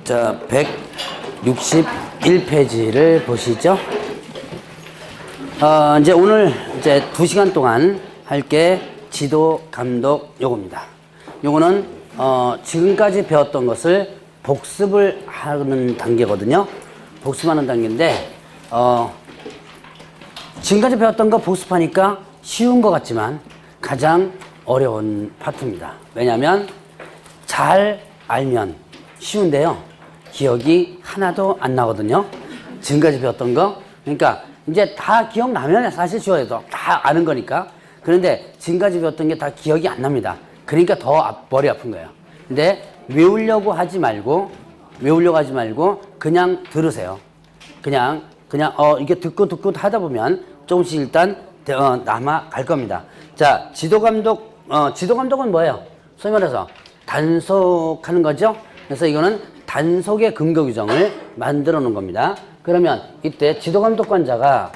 자, 161페이지를 보시죠. 이제 오늘 이제 2시간 동안 할 게 지도, 감독 요겁니다. 요거는 지금까지 배웠던 것을 복습을 하는 단계거든요. 복습하는 단계인데 지금까지 배웠던 거 복습하니까 쉬운 것 같지만 가장 어려운 파트입니다. 왜냐하면 잘 알면 쉬운데요, 기억이 하나도 안 나거든요. 지금까지 배웠던 거. 그러니까 이제 다 기억나면 사실 쉬워요. 다 아는 거니까. 그런데 지금까지 배웠던 게 다 기억이 안 납니다. 그러니까 더 머리 아픈 거예요. 근데 외우려고 하지 말고 그냥 들으세요. 그냥 이게 듣고 하다 보면 조금씩 일단 남아갈 겁니다. 자, 지도감독은 뭐예요? 소위 말해서 단속하는 거죠. 그래서 이거는 단속의 근거 규정을 만들어 놓은 겁니다. 그러면 이때 지도감독관자가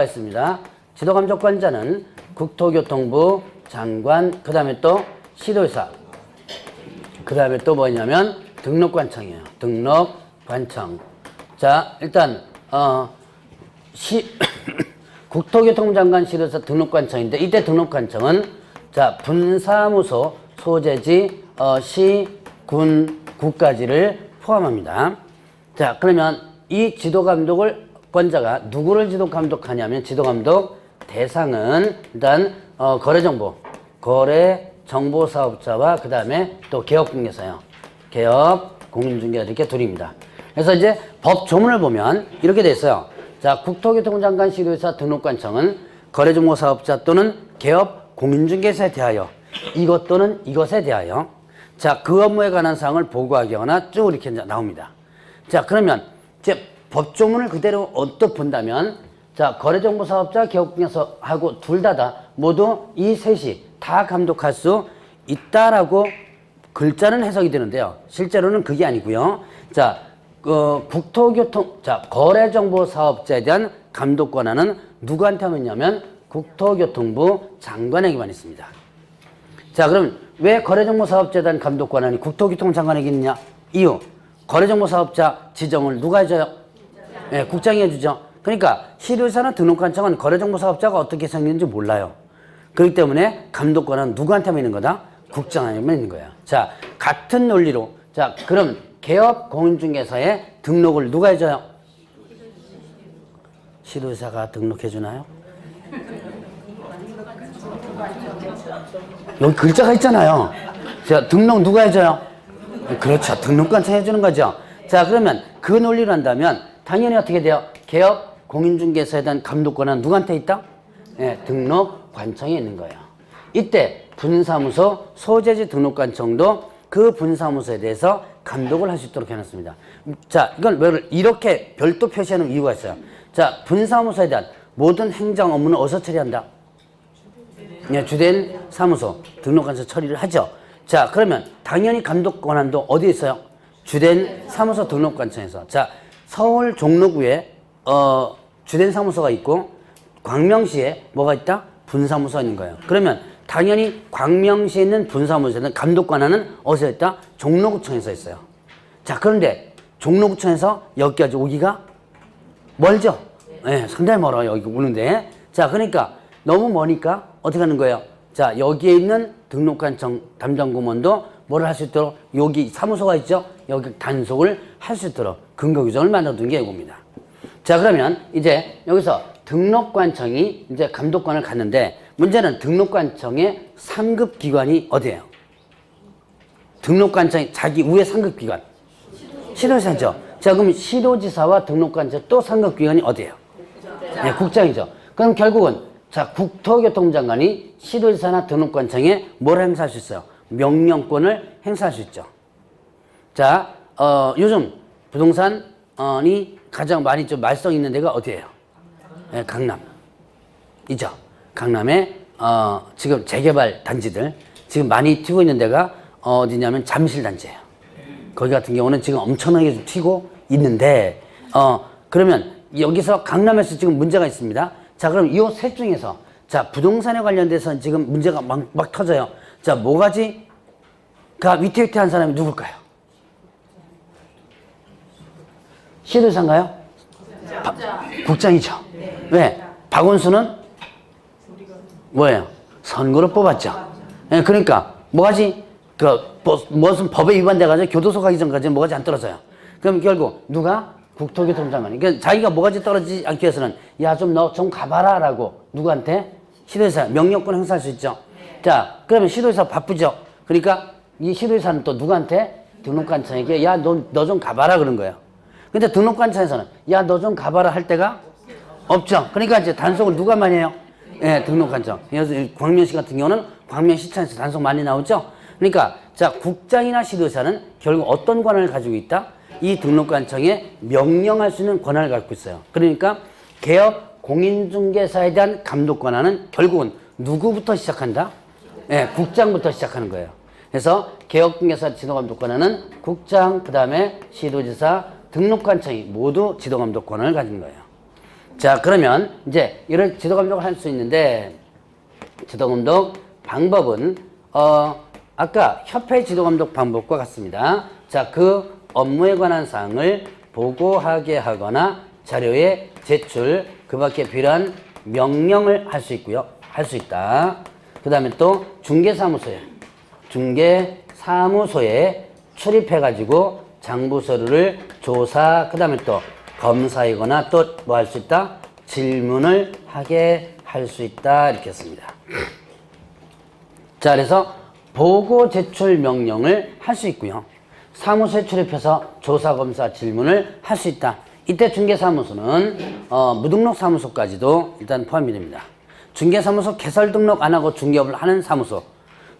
있습니다. 지도감독관자는 국토교통부 장관, 그 다음에 또 시도의사, 그 다음에 또 뭐냐면 등록관청이에요. 등록관청. 자, 일단 국토교통부 장관, 시도의사, 등록관청인데, 이때 등록관청은 자, 분사무소 소재지 시, 군, 구까지를 포함합니다. 자, 그러면 이 지도감독을 권자가 누구를 지도감독하냐면, 지도감독 대상은 일단 거래정보사업자와 그 다음에 또 개업공개사요. 개업, 공인중개사 이렇게 둘입니다. 그래서 이제 법 조문을 보면 이렇게 돼 있어요. 자, 국토교통부 장관, 시도의사, 등록관청은 거래정보사업자 또는 개업, 공인중개사에 대하여 이것 또는 이것에 대하여 자, 그 업무에 관한 사항을 보고하거나 쭉 이렇게 나옵니다. 자, 그러면 이제 법조문을 그대로 언뜻 본다면, 자, 거래정보사업자, 개업공개사하고 둘 다 모두 이 셋이 다 감독할 수 있다라고 글자는 해석이 되는데요. 실제로는 그게 아니고요. 자, 거래정보사업자에 대한 감독 권한은 누구한테 하느냐면 국토교통부 장관에게만 있습니다. 자, 그럼 왜 거래정보사업자에 대한 감독 권한이 국토교통부 장관에게 있느냐? 이유, 거래정보사업자 지정을 누가 해줘요? 네, 국장이 해주죠. 그러니까 시도의사나 등록관청은 거래정보사업자가 어떻게 생겼는지 몰라요. 그렇기 때문에 감독 권한은 누구한테만 있는 거다? 국장에게만 있는 거예요. 자, 같은 논리로, 자, 그럼 개업 공인중개사에 등록을 누가 해줘요? 시도의사가 등록해주나요? 여기 글자가 있잖아요. 자, 등록 누가 해줘요? 그렇죠. 등록관청 해주는 거죠. 자, 그러면 그 논리로 한다면 당연히 어떻게 돼요? 개업 공인중개사에 대한 감독권은 누구한테 있다? 네, 등록관청에 있는 거예요. 이때 분사무소 소재지 등록관청도 그 분사무소에 대해서 감독을 할 수 있도록 해놨습니다. 자, 이건 왜 이렇게 별도 표시하는 이유가 있어요. 자, 분사무소에 대한 모든 행정 업무는 어디서 처리한다? 네, 주된 사무소 등록관청 처리를 하죠. 자, 그러면 당연히 감독 권한도 어디에 있어요? 주된 사무소 등록관청에서. 자, 서울 종로구에 주된 사무소가 있고 광명시에 뭐가 있다? 분사무소가 있는 거예요. 그러면 당연히 광명시에 있는 분사무소에는 감독 권한은 어디서 있다? 종로구청에서 있어요. 자, 그런데 종로구청에서 여기까지 오기가 멀죠? 네, 상당히 멀어요. 여기 오는데. 자, 그러니까 너무 머니까 어떻게 하는 거예요? 자, 여기에 있는 등록관청 담당공무원도 뭐를 할 수 있도록 여기 사무소가 있죠? 여기 단속을 할 수 있도록 근거 규정을 만들어둔 게 이겁니다. 자, 그러면 이제 여기서 등록관청이 이제 감독권을 갖는데, 문제는 등록관청의 상급 기관이 어디예요? 등록관청이 자기 위에 상급 기관 시도지사죠. 자, 그럼 시도지사와 등록관청 또 상급 기관이 어디예요? 네, 국장이죠. 그럼 결국은 자, 국토교통부 장관이 시도지사나 등록관청에 뭘 행사할 수 있어요? 명령권을 행사할 수 있죠. 자, 요즘 부동산이 가장 많이 좀 말썽 있는 데가 어디예요? 네, 강남. 이죠. 강남에 지금 재개발 단지들 지금 많이 튀고 있는 데가 어디냐면 잠실단지예요. 거기 같은 경우는 지금 엄청나게 좀 튀고 있는데, 그러면 여기서 강남에서 지금 문제가 있습니다. 자, 그럼 이 셋 중에서 자, 부동산에 관련돼서 지금 문제가 막 터져요. 자, 뭐가지? 위태위태한 사람이 누굴까요? 시도의사인가요? 국장이죠. 왜? 박원순은 뭐예요? 선거로 뽑았죠. 예, 그러니까 뭐가지? 무슨 법에 위반돼가지고 교도소 가기 전까지는 뭐가지 안 떨어져요. 그럼 결국 누가? 국토교통장관이. 그러니까 자기가 뭐가지 떨어지지 않기 위해서는 야, 너 좀 가봐라 라고 누구한테? 시도의사 명령권 행사할 수 있죠. 자, 그러면 시도의사 바쁘죠. 그러니까 이 시도의사는 또 누구한테? 등록관청에게 야, 너 좀 가봐라 그런 거예요. 근데 등록관청에서는 야, 너 좀 가봐라 할 때가 없죠. 그러니까 이제 단속을 누가 많이 해요? 예, 등록관청. 그래서 광명시 같은 경우는 광명시청에서 단속 많이 나오죠. 그러니까 자, 국장이나 시도의사는 결국 어떤 권한을 가지고 있다? 이 등록관청에 명령할 수 있는 권한을 갖고 있어요. 그러니까 개업 공인중개사에 대한 감독 권한은 결국은 누구부터 시작한다? 예, 국장부터 시작하는 거예요. 그래서 개업중개사 지도감독 권한은 국장, 그 다음에 시도지사, 등록관청이 모두 지도감독 권한을 가진 거예요. 자, 그러면 이제 이런 지도감독을 할 수 있는데 지도감독 방법은 아까 협회 지도감독 방법과 같습니다. 자, 그 업무에 관한 사항을 보고하게 하거나 자료에 제출, 그 밖에 필요한 명령을 할 수 있고요. 할 수 있다. 그 다음에 또 중개사무소에 출입해가지고 장부서류를 조사, 그 다음에 또 검사이거나 또 뭐 할 수 있다? 질문을 하게 할 수 있다. 이렇게 했습니다. 자, 그래서 보고 제출 명령을 할 수 있고요. 사무소에 출입해서 조사, 검사, 질문을 할 수 있다. 이때 중개사무소는 무등록 사무소까지도 일단 포함이 됩니다. 중개사무소 개설 등록 안 하고 중개업을 하는 사무소.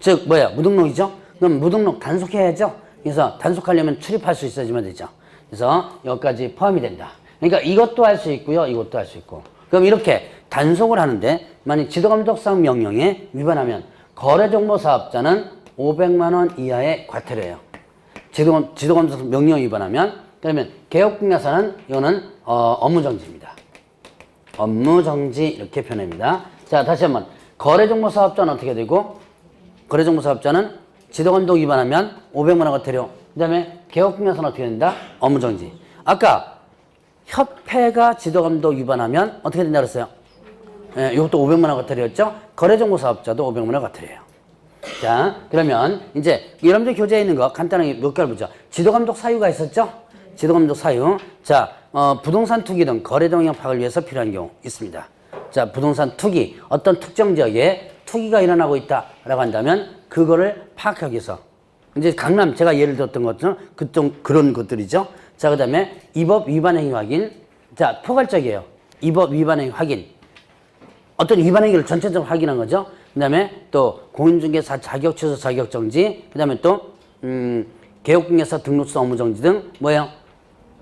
즉 뭐야? 무등록이죠? 그럼 무등록 단속해야죠? 그래서 단속하려면 출입할 수 있어야지만 되죠. 그래서 여기까지 포함이 된다. 그러니까 이것도 할 수 있고요. 이것도 할 수 있고. 그럼 이렇게 단속을 하는데 만약 지도감독상 명령에 위반하면 거래정보사업자는 500만 원 이하의 과태료 예요. 지도감독 명령에 위반하면 그러면 개업공개사는 이거는 업무정지입니다. 업무정지 이렇게 표현합니다. 자, 다시 한번 거래정보사업자는 어떻게 되고 거래정보사업자는 지도감독 위반하면 500만 원 과태료. 그 다음에 개업공개사는 어떻게 된다? 업무정지. 아까 협회가 지도감독 위반하면 어떻게 된다 그랬어요? 예, 이것도 500만 원 과태료였죠? 거래정보사업자도 500만 원 과태료예요. 자, 그러면 이제 여러분들 교재에 있는 거 간단하게 몇 개를 보죠. 지도감독 사유가 있었죠? 지도감독 사유. 자, 부동산 투기 등 거래 동향 파악을 위해서 필요한 경우 있습니다. 자, 부동산 투기, 어떤 특정 지역에 투기가 일어나고 있다라고 한다면 그거를 파악하기 위해서 이제 강남 제가 예를 들었던 것처럼 그런 것들이죠. 자, 그 다음에 이 법 위반 행위 확인. 자, 포괄적이에요. 이 법 위반 행위 확인. 어떤 위반 행위를 전체적으로 확인한 거죠. 그 다음에 또 공인중개사 자격 취소 자격 정지. 그 다음에 또 개업공개사 등록서 업무 정지 등 뭐예요?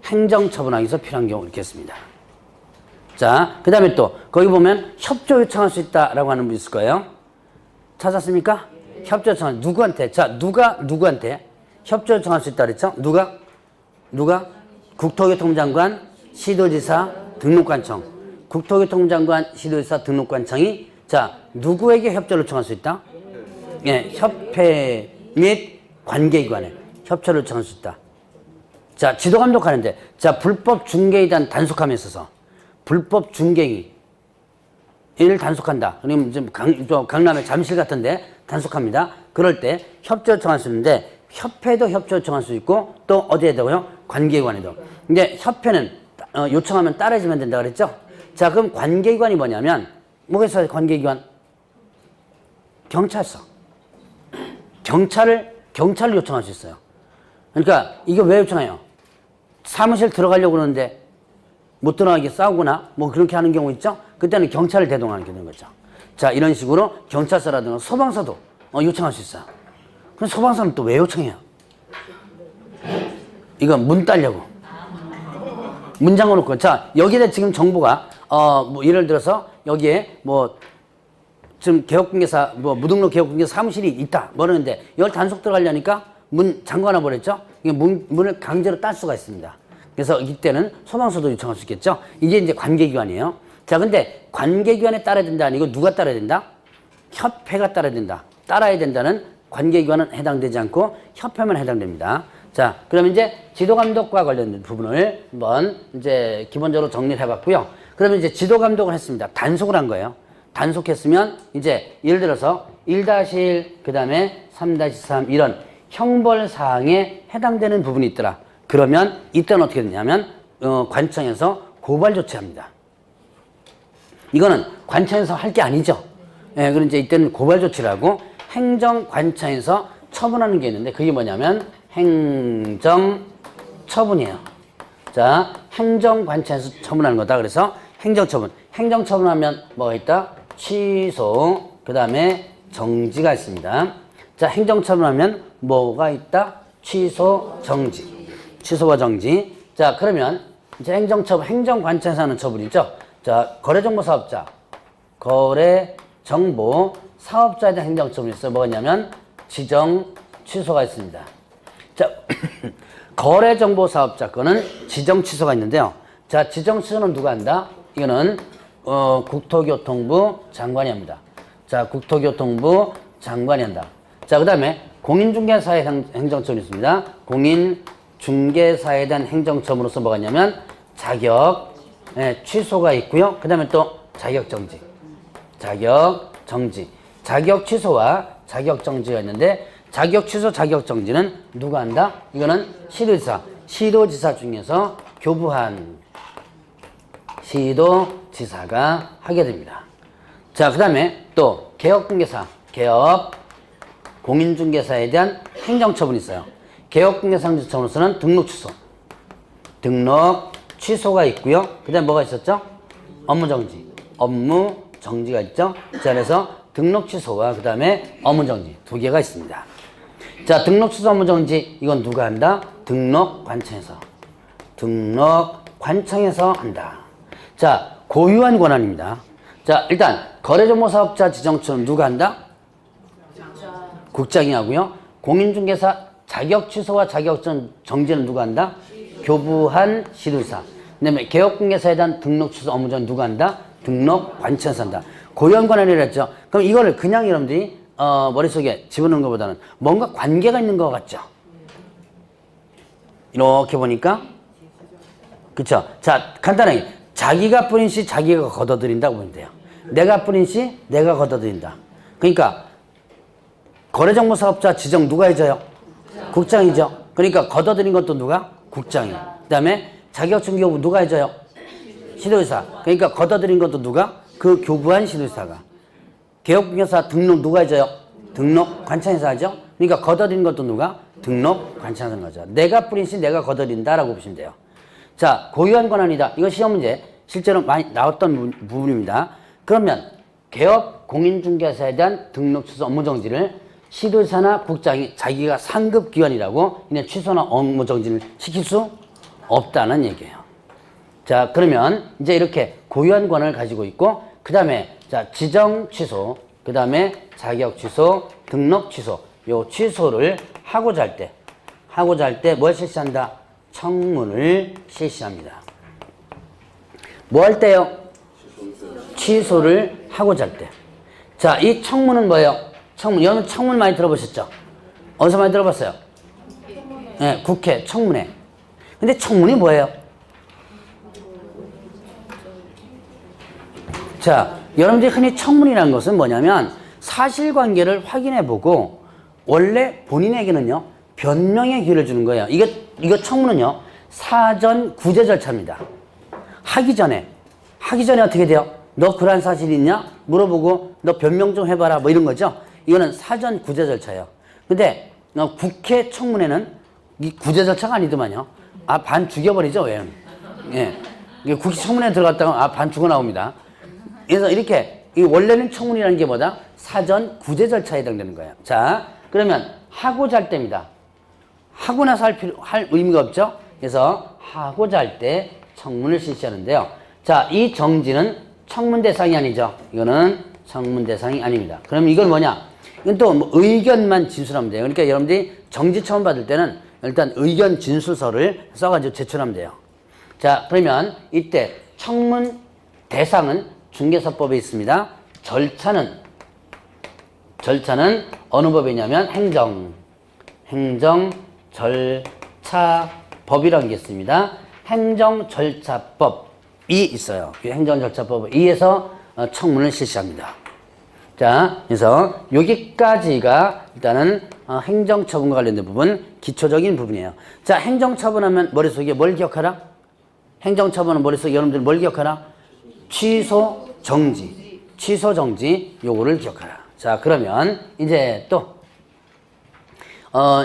행정처분하기 위해서 필요한 경우 이렇게 했습니다. 자, 그 다음에 또 거기 보면 협조 요청할 수 있다라고 하는 분 있을 거예요. 찾았습니까? 협조 요청할 누구한테? 자, 누구한테 협조 요청할 수 있다 그랬죠? 누가? 국토교통장관, 시도지사, 등록관청. 국토교통장관, 시도지사, 등록관청이 자, 누구에게 협조를 요청할 수 있다? 예, 협회 및 관계기관에 협조를 요청할 수 있다. 자, 지도감독 하는데 자, 불법 중개에 대한 단속함에 있어서 불법 중개를 단속한다. 그러면 좀 강남의 잠실 같은데 단속합니다. 그럴 때 협조 요청할 수 있는데 협회도 협조 요청할 수 있고 또 어디에 되고요? 관계기관에도. 근데 협회는 요청하면 따라주면 된다 그랬죠? 자, 그럼 관계기관이 뭐냐면 뭐가 있어요? 관계기관? 경찰서. 경찰을 요청할 수 있어요. 그러니까 이거 왜 요청해요? 사무실 들어가려고 그러는데 못 들어가게 싸우거나 뭐 그렇게 하는 경우 있죠? 그때는 경찰을 대동하는 게 되는 거죠. 자, 이런 식으로 경찰서라든가 소방서도 요청할 수 있어요. 그럼 소방서는 또 왜 요청해요? 이거 문 따려고. 문 잠궈놓고. 자, 여기에 지금 정부가 뭐 예를 들어서 여기에 뭐 지금 개업공개사 무등록 개업공개사 사무실이 있다 뭐 그러는데 여기 단속 들어가려니까 문 잠궈놔 버렸죠. 문을 강제로 딸 수가 있습니다. 그래서 이때는 소방서도 요청할 수 있겠죠. 이게 이제 관계기관이에요. 자, 근데 관계기관에 따라야 된다 아니고 누가 따라야 된다? 협회가 따라야 된다. 따라야 된다는 관계기관은 해당되지 않고 협회만 해당됩니다. 자, 그럼 이제 지도감독과 관련된 부분을 한번 이제 기본적으로 정리를 해봤고요. 그러면 이제 지도감독을 했습니다. 단속을 한 거예요. 단속했으면 이제 예를 들어서 1-1, 그 다음에 3-3 이런 형벌사항에 해당되는 부분이 있더라. 그러면 이때는 어떻게 되냐면 관청에서 고발 조치합니다. 이거는 관청에서 할 게 아니죠. 예, 그럼 이제 이때는 고발 조치를 하고 행정관청에서 처분하는 게 있는데 그게 뭐냐면 행정처분이에요. 자, 행정관청에서 처분하는 거다. 그래서 행정처분. 행정처분하면 뭐가 있다? 취소, 그 다음에 정지가 있습니다. 자, 행정처분하면 뭐가 있다? 취소, 정지. 취소와 정지. 자, 그러면 이제 행정처분, 행정관청에서 하는 처분이죠. 자, 거래정보사업자. 거래정보 사업자에 대한 행정처분이 있어요. 뭐가 있냐면 지정, 취소가 있습니다. 자, 거래정보사업자 거는 지정, 취소가 있는데요. 자, 지정, 취소는 누가 한다? 이거는 국토교통부 장관이 합니다. 자, 국토교통부 장관이 한다. 자, 그 다음에 공인중개사에 행정처분이 있습니다. 공인중개사에 대한 행정처분으로서 뭐가 있냐면 자격, 취소가 있고요. 그 다음에 또 자격정지. 자격정지. 자격 취소와 자격정지가 있는데 자격 취소, 자격정지는 누가 한다? 이거는 시도지사. 시도지사 중에서 교부한 시도지사가 하게 됩니다. 자, 그 다음에 또 개업공개사, 개업 공인중개사에 대한 행정처분이 있어요. 개업공개사 행정처분으로서는 등록 취소, 등록 취소가 있고요. 그 다음에 뭐가 있었죠? 업무정지, 업무정지가 있죠. 자, 그래서 등록 취소와 그 다음에 업무정지 두 개가 있습니다. 자, 등록 취소, 업무정지 이건 누가 한다? 등록관청에서. 등록관청에서 한다. 자, 고유한 권한입니다. 자, 일단 거래정보사업자 지정처는 누가 한다? 국장이 하고요. 공인중개사 자격 취소와 자격 정지는 누가 한다? 교부한 시도지사. 그다음에 개업공개사에 대한 등록 취소 업무는 누가 한다? 등록관청에서 한다. 고유한 권한이라 했죠. 그럼 이거를 그냥 여러분들이 머릿속에 집어넣는 것보다는 뭔가 관계가 있는 것 같죠? 이렇게 보니까 그쵸? 자, 간단하게 자기가 뿌린 시 자기가 걷어들인다고 보면 돼요. 내가 뿌린 시 내가 걷어들인다. 그러니까 거래정보사업자 지정 누가 해줘요? 국장이죠. 그러니까 걷어들인 것도 누가? 국장이. 그 다음에 자격증 교부 누가 해줘요? 시도지사. 그러니까 걷어들인 것도 누가? 그 교부한 시도지사가. 개업공개사 등록 누가 해줘요? 등록관청에서 하죠. 그러니까 걷어들인 것도 누가? 등록관청에서 하는 거죠. 내가 뿌린 시 내가 걷어들인다라고 보시면 돼요. 자, 고유한 권한이다. 이거 시험 문제 실제로 많이 나왔던 부분입니다. 그러면 개업 공인중개사에 대한 등록 취소 업무정지를 시도지사나 국장이 자기가 상급 기관이라고 이제 취소나 업무정지를 시킬 수 없다는 얘기예요. 자, 그러면 이제 이렇게 고유한 권한을 가지고 있고 그 다음에 자, 지정 취소, 그 다음에 자격 취소, 등록 취소 요 취소를 하고자 할 때 뭘 실시한다? 청문을 실시합니다. 뭐 할 때요? 취소를 하고자 할 때. 자, 이 청문은 뭐예요? 청문. 여러분 청문 많이 들어보셨죠? 어디서 많이 들어봤어요? 네, 국회 청문회. 근데 청문이 뭐예요? 자, 여러분들이 흔히 청문이라는 것은 뭐냐면 사실관계를 확인해보고 원래 본인에게는요 변명의 기회를 주는 거예요. 이거 청문은요 사전 구제 절차입니다. 하기 전에 어떻게 돼요? 너 그런 사실 있냐? 물어보고 너 변명 좀 해봐라 뭐 이런 거죠. 이거는 사전 구제 절차예요. 근데 국회 청문회는 이 구제 절차가 아니더만요. 아, 반 죽여버리죠. 왜? 예. 국회 청문회에 들어갔다가 반 죽어 나옵니다. 그래서 이렇게 원래는 청문이라는 게 뭐다? 사전 구제 절차에 해당되는 거예요. 자, 그러면 하고자 할 때입니다. 하고 나서 할 의미가 없죠? 그래서 하고자 할 때 청문을 실시하는데요. 자, 이 정지는 청문 대상이 아니죠. 이거는 청문 대상이 아닙니다. 그럼 이건 뭐냐? 이건 또 뭐 의견만 진술하면 돼요. 그러니까 여러분들이 정지 처분 받을 때는 일단 의견 진술서를 써가지고 제출하면 돼요. 자, 그러면 이때 청문 대상은 중개사법에 있습니다. 절차는 어느 법이냐면 행정절차법이라는 게 있습니다. 행정절차법이 있어요. 이 행정절차법에 의해서 청문을 실시합니다. 자, 그래서 여기까지가 일단은 행정처분과 관련된 부분, 기초적인 부분이에요. 자, 행정처분하면 머릿속에 뭘 기억하라? 행정처분은 머릿속에 여러분들 뭘 기억하라? 취소, 정지. 취소, 정지 요거를 기억하라. 자, 그러면 이제 또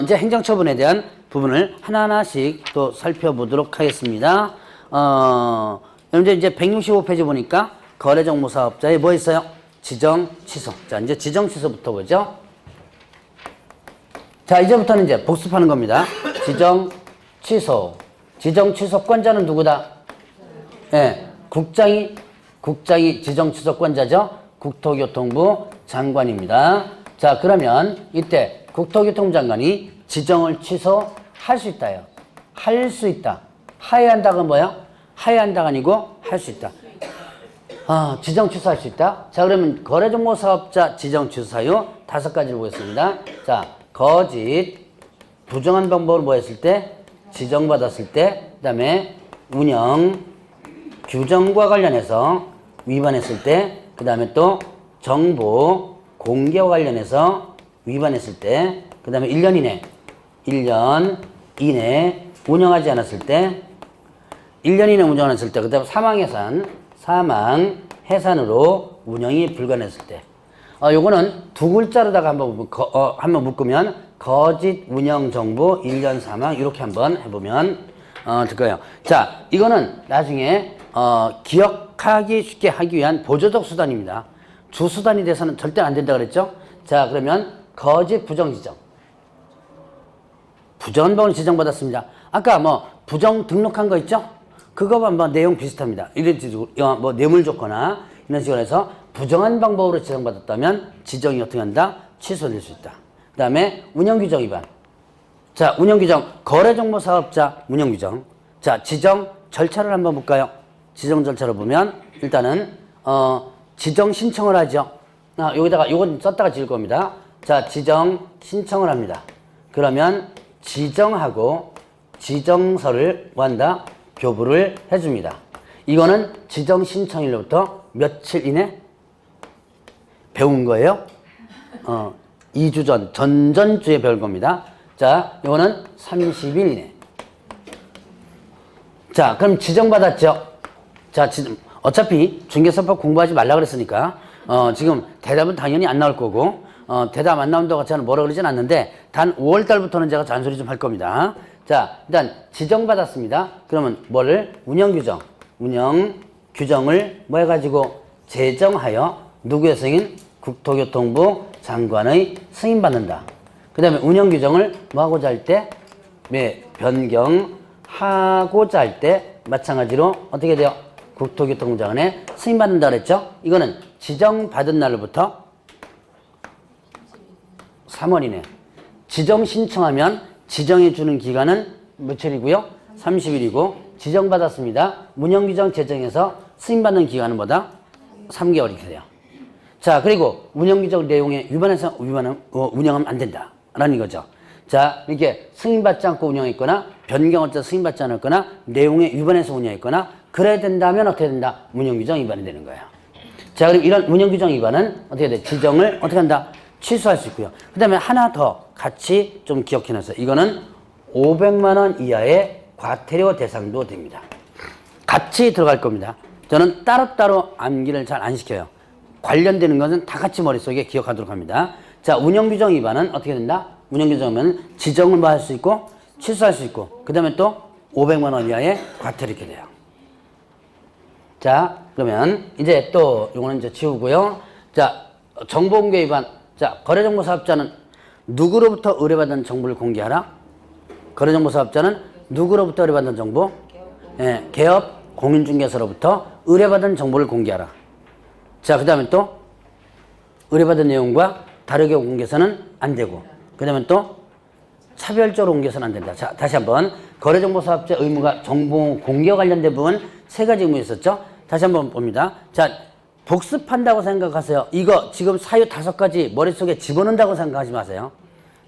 이제 행정처분에 대한 부분을 하나하나씩 또 살펴보도록 하겠습니다. 여러분들 이제 165페이지 보니까 거래정보사업자에 뭐 있어요? 지정, 취소. 자, 이제 지정, 취소부터 보죠. 자, 이제부터는 이제 복습하는 겁니다. 지정, 취소. 지정, 취소권자는 누구다? 예, 국장이 지정, 취소권자죠. 국토교통부 장관입니다. 자, 그러면 이때 국토교통부 장관이 지정을 취소할 수 있다요. 할 수 있다. 하야한다가 뭐야? 하야한다가 아니고 할 수 있다. 지정 취소할 수 있다. 자, 그러면 거래정보사업자 지정 취소 사유 5가지를 보겠습니다. 자, 거짓, 부정한 방법으로 뭐 했을 때? 지정받았을 때, 그 다음에 운영, 규정과 관련해서 위반했을 때, 그 다음에 또 정보, 공개와 관련해서 위반했을 때, 그 다음에 1년 이내 운영하지 않았을 때, 1년 이내 운영했을 때, 그 다음에 사망 해산으로 운영이 불가능했을 때. 요거는 두 글자로다가 한번 묶으면 거짓 운영 정보 1년 사망 이렇게 한번 해보면 될 거예요. 자, 이거는 나중에 기억하기 쉽게 하기 위한 보조적 수단입니다. 주 수단이 돼서는 절대 안 된다 그랬죠? 자, 그러면 거짓 부정 지정. 부정한 방을 지정받았습니다. 아까 뭐 부정 등록한 거 있죠? 그거와 뭐 내용 비슷합니다. 이런 식으로 뭐 뇌물 줬거나 이런 식으로 해서 부정한 방법으로 지정받았다면 지정이 어떻게 한다? 취소될 수 있다. 그 다음에 운영규정 위반. 자, 운영규정, 거래정보사업자 운영규정. 자, 지정 절차를 한번 볼까요? 지정 절차를 보면 일단은 지정 신청을 하죠. 여기다가 요건 썼다가 지을 겁니다. 자, 지정 신청을 합니다. 그러면 지정하고 지정서를 뭐 한다? 교부를 해줍니다. 이거는 지정 신청일로부터 며칠 이내? 배운 거예요? 2주 전, 전전주에 배울 겁니다. 자, 이거는 30일 이내. 자, 그럼 지정받았죠? 자, 어차피 중개사법 공부하지 말라 그랬으니까, 지금 대답은 당연히 안 나올 거고, 대답 안 나온다고 저는 뭐라 그러진 않는데, 단 5월달부터는 제가 잔소리 좀 할 겁니다. 자, 일단 지정받았습니다. 그러면 뭐를? 운영 규정을 뭐 해가지고 제정하여 누구의 승인? 국토교통부 장관의 승인받는다. 그 다음에 운영 규정을 뭐 하고자 할 때? 변경하고자 할 때 마찬가지로 어떻게 돼요? 국토교통부 장관의 승인받는다 그랬죠? 이거는 지정받은 날로부터 3월 이내. 지정 신청하면 지정해주는 기간은 며칠이고요? 30일이고 지정받았습니다. 운영규정 제정해서 승인받는 기간은 뭐다? 3개월 이렇게 돼요. 자, 그리고 운영규정 내용에 위반해서 운영하면 안 된다 라는 거죠. 자, 이렇게 승인받지 않고 운영했거나 변경할 때 승인받지 않았거나 내용에 위반해서 운영했거나 그래야 된다면 어떻게 된다? 운영규정 위반이 되는 거예요. 자, 그럼 이런 운영규정 위반은 어떻게 돼? 지정을 어떻게 한다? 취소할 수 있고요. 그 다음에 하나 더 같이 좀 기억해놨어요. 이거는 500만 원 이하의 과태료 대상도 됩니다. 같이 들어갈 겁니다. 저는 따로따로 암기를 잘 안 시켜요. 관련되는 것은 다 같이 머릿속에 기억하도록 합니다. 자, 운영규정 위반은 어떻게 된다? 운영규정은 지정을 뭐 할 수 있고 취소할 수 있고 그 다음에 또 500만 원 이하의 과태료 이렇게 돼요. 자, 그러면 이제 또 이거는 이제 지우고요. 자, 정보공개 위반. 자, 거래정보사업자는 누구로부터 의뢰받은 정보를 공개하라? 거래정보사업자는 누구로부터 의뢰받은 정보? 개업 공인중개사로부터 의뢰받은 정보를 공개하라. 자, 그 다음에 또 의뢰받은 내용과 다르게 공개해서는 안 되고 그 다음에 또 차별적으로 공개해서는 안 된다. 자, 다시 한번 거래정보사업자 의무가 정보 공개와 관련된 부분 3가지 의무 있었죠? 다시 한번 봅니다. 자, 복습한다고 생각하세요. 이거 지금 사유 5가지 머릿속에 집어넣는다고 생각하지 마세요.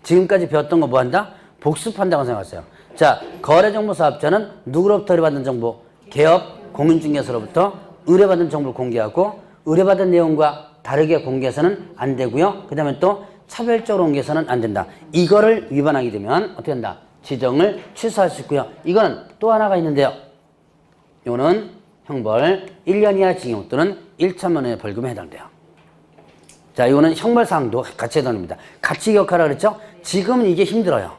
지금까지 배웠던 거 뭐 한다? 복습한다고 생각하세요. 자, 거래정보사업자는 누구로부터 의뢰받은 정보? 개업, 공인중개사로부터 의뢰받은 정보를 공개하고 의뢰받은 내용과 다르게 공개해서는 안 되고요. 그 다음에 또 차별적으로 공개해서는 안 된다. 이거를 위반하게 되면 어떻게 된다? 지정을 취소할 수 있고요. 이거는 또 하나가 있는데요. 이거는 형벌 1년 이하 징역 또는 1천만 원의 벌금에 해당돼요. 자, 이거는 형벌사항도 같이 해당됩니다. 같이 기억하라 그랬죠? 지금은 이게 힘들어요.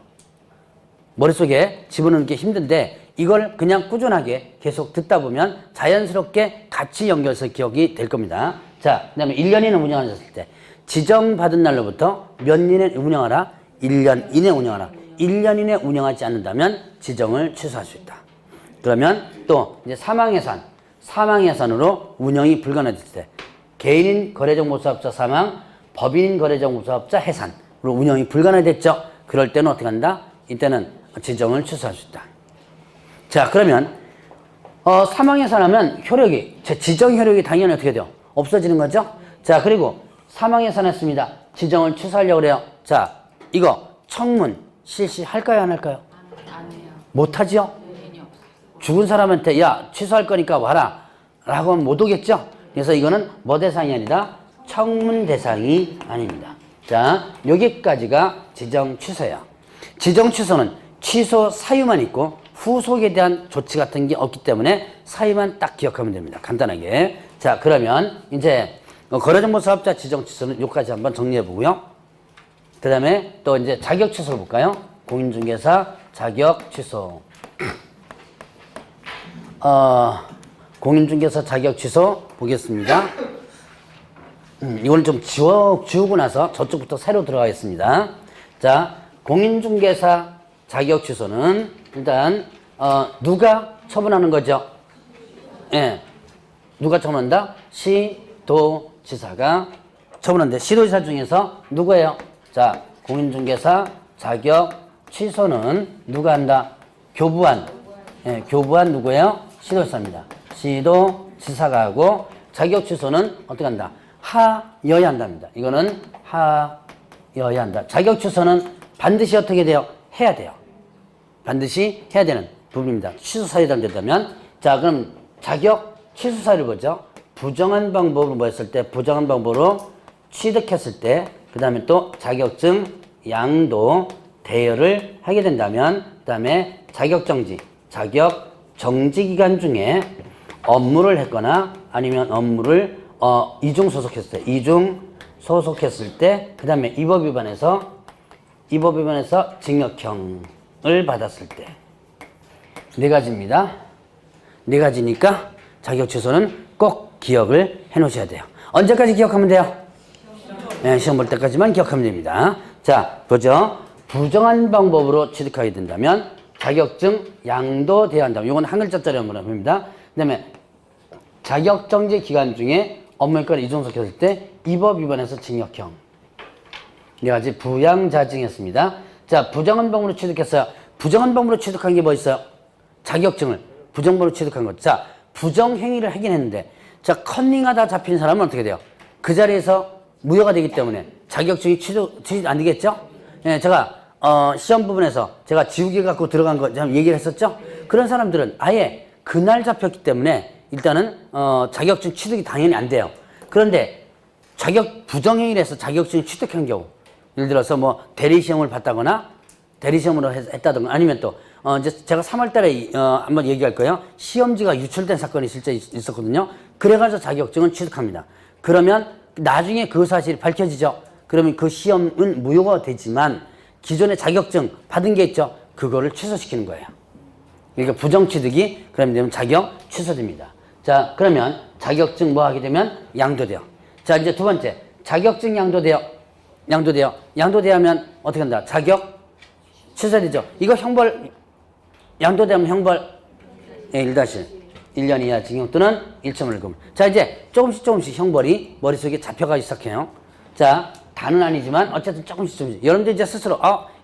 머릿속에 집어넣는 게 힘든데 이걸 그냥 꾸준하게 계속 듣다 보면 자연스럽게 같이 연결해서 기억이 될 겁니다. 자, 그 다음에 1년 이내 운영하셨을 때 지정받은 날로부터 몇 년에 운영하라? 1년 이내 운영하라. 1년 이내 운영하지 않는다면 지정을 취소할 수 있다. 그러면 또 이제 사망해산으로 운영이 불가능해질 때 개인인 거래정보사업자 사망, 법인인 거래정보사업자 해산으로 운영이 불가능해졌죠. 그럴 때는 어떻게 한다? 이때는 지정을 취소할 수 있다. 자, 그러면 사망해산하면 효력이 지정 효력이 당연히 어떻게 돼요? 없어지는 거죠. 자, 그리고 사망해산했습니다. 지정을 취소하려고 그래요. 자, 이거 청문 실시할까요, 안 할까요? 안 해요. 못하지요? 돈이 없어요. 죽은 사람한테 야 취소할 거니까 와라 라고 하면 못 오겠죠. 그래서 이거는 뭐 대상이 아니다? 청문 대상이 아닙니다. 자, 여기까지가 지정 취소예요. 지정 취소는 취소 사유만 있고 후속에 대한 조치 같은 게 없기 때문에 사유만 딱 기억하면 됩니다. 간단하게. 자, 그러면 이제 거래정보사업자 지정 취소는 여기까지 한번 정리해 보고요. 그 다음에 또 이제 자격 취소를 볼까요? 공인중개사 자격 취소. 공인중개사 자격 취소 보겠습니다. 이거는 좀 지우고 나서 저쪽부터 새로 들어가겠습니다. 자, 공인중개사 자격 취소는 일단 누가 처분하는 거죠? 예, 누가 처분한다? 시도지사가 처분한대. 시도지사 중에서 누구예요? 자, 공인중개사 자격 취소는 누가 한다? 교부한. 예, 교부한 누구예요? 시도지사입니다. 시도지사가 하고 자격 취소는 어떻게 한다? 하여야 한답니다. 이거는 하여야 한다. 자격 취소는 반드시 어떻게 돼요? 해야 돼요. 반드시 해야 되는 부분입니다. 취소 사유가 된다면. 자, 그럼 자격 취소 사유를 보죠. 부정한 방법으로 뭐 했을 때? 부정한 방법으로 취득했을 때, 그 다음에 또 자격증 양도 대여를 하게 된다면, 그 다음에 자격정지, 자격정지 기간 중에 업무를 했거나 아니면 업무를 이중 소속했을 때, 이중 소속했을 때, 그 다음에 이 법 위반해서 징역형을 받았을 때. 네 가지입니다. 네 가지니까 자격 취소는 꼭 기억을 해 놓으셔야 돼요. 언제까지 기억하면 돼요? 네, 시험 볼 때까지만 기억하면 됩니다. 자, 보죠. 부정한 방법으로 취득하게 된다면 자격증 양도 돼야 한다. 이건 한 글자짜리 한번 봅니다. 그 다음에 자격정지 기간 중에 업무일과를 이중소속했을 때 이 법 위반해서 징역형. 네 가지 부양자증했습니다. 자, 부정한 방법으로 취득했어요. 부정한 방법으로 취득한 게 뭐 있어요? 자격증을 부정방법으로 취득한 것. 자, 부정행위를 하긴 했는데, 자, 컨닝하다 잡힌 사람은 어떻게 돼요? 그 자리에서 무효가 되기 때문에 자격증이 취득 안 되겠죠? 예, 제가 시험 부분에서 제가 지우개 갖고 들어간 거 얘기를 했었죠? 그런 사람들은 아예 그날 잡혔기 때문에 일단은 자격증 취득이 당연히 안 돼요. 그런데 부정행위를 해서 자격증이 취득한 경우, 예를 들어서 뭐 대리시험을 봤다거나 대리시험으로 했다든가 아니면 또 이제 제가 3월 달에 한번 얘기할 거예요. 시험지가 유출된 사건이 실제 있었거든요. 그래가지고 자격증은 취득합니다. 그러면 나중에 그 사실이 밝혀지죠. 그러면 그 시험은 무효가 되지만 기존에 자격증 받은 게 있죠. 그거를 취소시키는 거예요. 그러니까 부정취득이 그러면 자격 취소됩니다. 자, 그러면 자격증 뭐 하게 되면 양도돼요. 자, 이제 두 번째 자격증 양도돼요. 양도되면 어떻게 한다? 자격 취소되죠. 이거 형벌 양도되면 형벌 1-1년 이하 징역 또는 1.1금. 자, 이제 조금씩 형벌이 머릿속에 잡혀가기 시작해요. 자, 다는 아니지만 어쨌든 조금씩. 여러분들 이제 스스로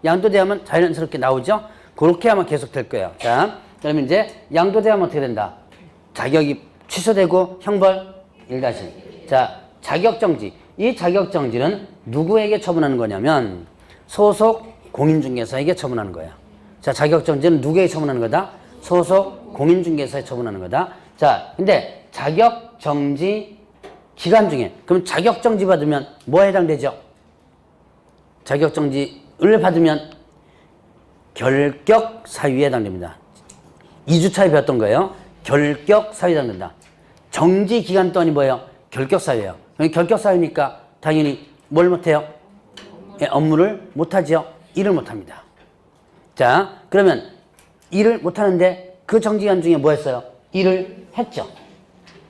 양도되면 자연스럽게 나오죠. 그렇게 하면 계속 될 거예요. 자, 그러면 이제 양도되면 어떻게 된다? 자격이 취소되고 형벌 1-. 자, 자격정지. 이 자격정지는 누구에게 처분하는 거냐면 소속 공인중개사에게 처분하는 거야. 자, 자격정지는 누구에게 처분하는 거다? 소속 공인중개사에 처분하는 거다. 자, 근데 자격정지 기간 중에 그럼 자격정지 받으면 뭐에 해당되죠? 자격정지를 받으면 결격사유에 해당됩니다. 2주차에 배웠던 거예요. 결격사유에 해당된다. 정지 기간 동안이 뭐예요? 결격사유예요. 결격사유니까 당연히 뭘 못해요? 예, 업무를 못하죠. 일을 못합니다. 자, 그러면 일을 못하는데 그 정지기간 중에 뭐 했어요? 일을 했죠.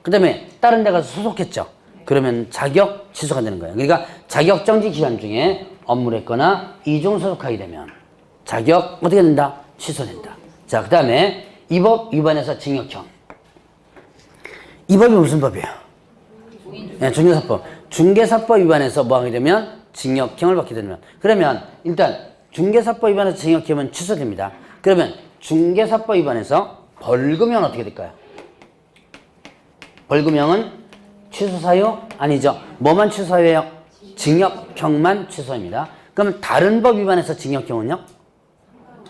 그 다음에 다른 데 가서 소속했죠. 그러면 자격 취소가 되는 거예요. 그러니까 자격정지 기간 중에 업무를 했거나 이중 소속하게 되면 자격 어떻게 된다? 취소된다. 자, 그 다음에 이 법 위반해서 징역형. 이 법이 무슨 법이에요? 네, 중개사법. 중개사법 위반해서 뭐 하게 되면 징역형을 받게 되면. 그러면 일단 중개사법 위반해서 징역형은 취소됩니다. 그러면 중개사법 위반해서 벌금형은 어떻게 될까요? 벌금형은 취소사유? 아니죠. 뭐만 취소사유예요? 징역형만 취소입니다. 그럼 다른 법 위반해서 징역형은요?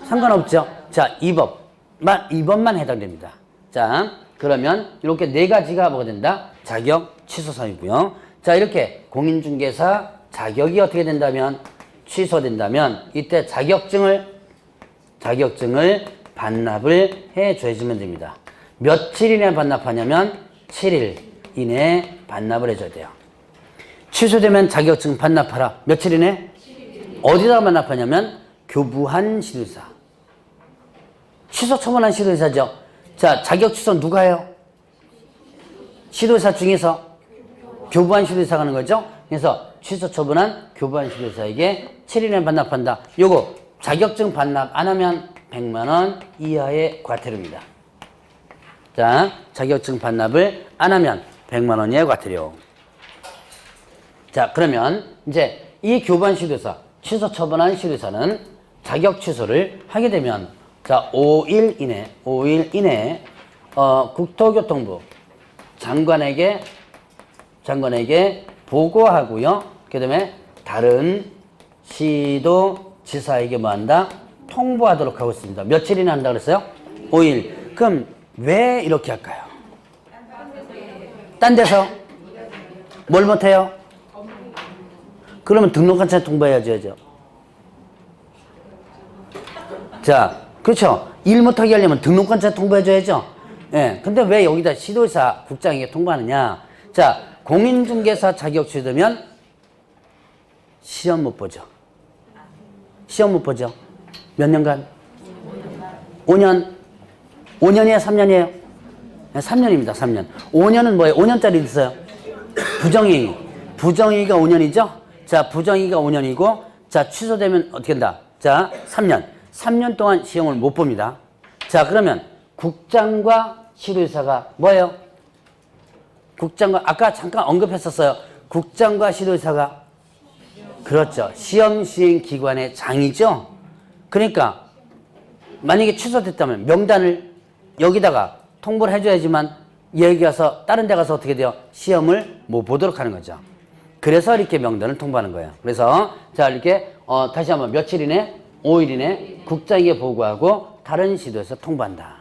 상관없죠. 자, 이 법만 해당됩니다. 자, 그러면 이렇게 네 가지가 뭐가 된다? 자격 취소 사유고요. 자, 이렇게 공인중개사 자격이 어떻게 된다면 취소된다면 이때 자격증을 반납을 해 줘야지면 됩니다. 며칠 이내에 반납하냐면 7일 이내에 반납을 해줘야 돼요. 취소되면 자격증 반납하라. 며칠 이내? 어디다가 반납하냐면 교부한 시도의사. 취소 처분한 시도의사죠. 자, 자격 취소 누가 해요? 시도의사 중에서 교부한 시도의사가 하는 거죠. 그래서 취소 처분한 교부한 시도의사에게 7일에 반납한다. 요거 자격증 반납 안 하면 100만 원 이하의 과태료입니다. 자, 자격증 반납을 안 하면 100만 원 이하의 과태료. 자, 그러면 이제 이 교부한 시도의사, 취소 처분한 시도의사는 자격 취소를 하게 되면 자, 5일 이내에 국토교통부 장관에게 보고하고요. 그 다음에 다른 시도지사에게 뭐 한다? 통보하도록 하고 있습니다. 며칠이나 한다 그랬어요? 5일. 그럼 왜 이렇게 할까요? 딴 데서 뭘 못해요? 그러면 등록관찰 통보해야죠. 자, 그렇죠. 일 못하게 하려면 등록관찰 통보해줘야죠. 예. 근데 왜 여기다 시도의사 국장에게 통보하느냐? 자, 공인중개사 자격 취소되면 시험 못 보죠. 시험 못 보죠. 몇 년간? 5년. 5년이에요? 3년이에요? 네, 3년입니다. 3년. 5년은 뭐예요? 5년짜리 있어요. 부정행위. 부정행위가 5년이죠? 자, 부정행위가 5년이고, 자, 취소되면 어떻게 된다? 자, 3년. 3년 동안 시험을 못 봅니다. 자, 그러면 국장과 시도의사가 뭐예요? 국장과, 아까 잠깐 언급했었어요. 국장과 시도의사가, 그렇죠. 시험 시행 기관의 장이죠? 그러니까, 만약에 취소됐다면 명단을 여기다가 통보를 해줘야지만 여기 가서, 다른 데 가서 어떻게 돼요? 시험을 못 보도록 하는 거죠. 그래서 이렇게 명단을 통보하는 거예요. 그래서, 자, 이렇게, 다시 한번 며칠 이내? 5일 이내 국장에게 보고하고 다른 시도에서 통보한다.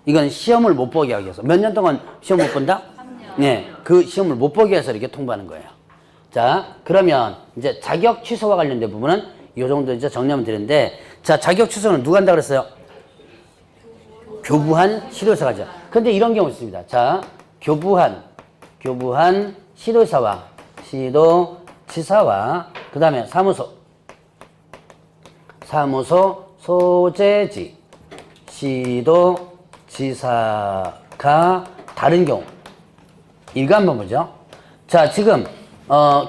이건 시험을 못 보게 하기 위해서. 몇 년 동안 시험 못 본다? 3년. 네, 그 시험을 못 보게 해서 이렇게 통보하는 거예요. 자, 그러면 이제 자격 취소와 관련된 부분은 이 정도 이제 정리하면 되는데, 자, 자격 취소는 누가 한다 그랬어요? 교부한 시도의사가 하죠. 근데 이런 경우 있습니다. 자, 교부한 시도지사와 그 다음에 사무소 소재지 시도지사가 다른 경우. 이거 한번 보죠. 자, 지금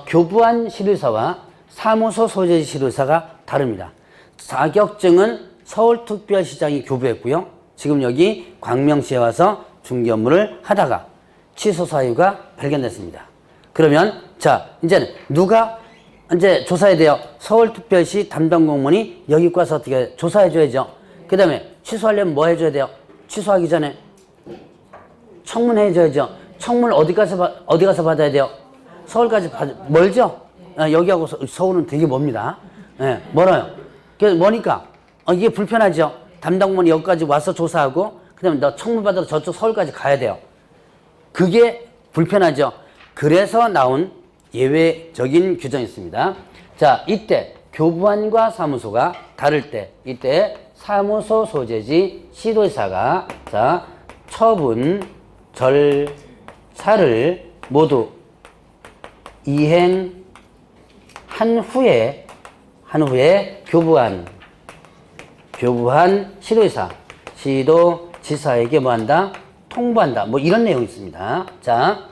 교부한 시도지사와 사무소 소재지 시도지사가 다릅니다. 자격증은 서울특별시장이 교부했고요. 지금 여기 광명시에 와서 중개 업무를 하다가 취소 사유가 발견됐습니다. 그러면 자, 이제는 누가 이제 조사해야 돼요. 서울특별시 담당 공무원이 여기 와서 어떻게 조사해줘야죠. 그 다음에 취소하려면 뭐 해줘야 돼요? 취소하기 전에 청문해줘야죠. 청문을 어디 가서 받아야 돼요? 서울까지 멀죠? 여기하고 서울은 되게 멉니다. 예, 멀어요. 그래서 뭐니까 이게 불편하죠. 담당공무원이 여기까지 와서 조사하고 그다음에 너 청문 받으러 저쪽 서울까지 가야 돼요. 그게 불편하죠. 그래서 나온 예외적인 규정이 있습니다. 자, 이때 교부안과 사무소가 다를 때 이때 사무소 소재지 시도지사가 자, 처분 절차를 모두 이행한 후에 교부한 시도지사에게 뭐한다? 통보한다. 뭐 이런 내용이 있습니다. 자,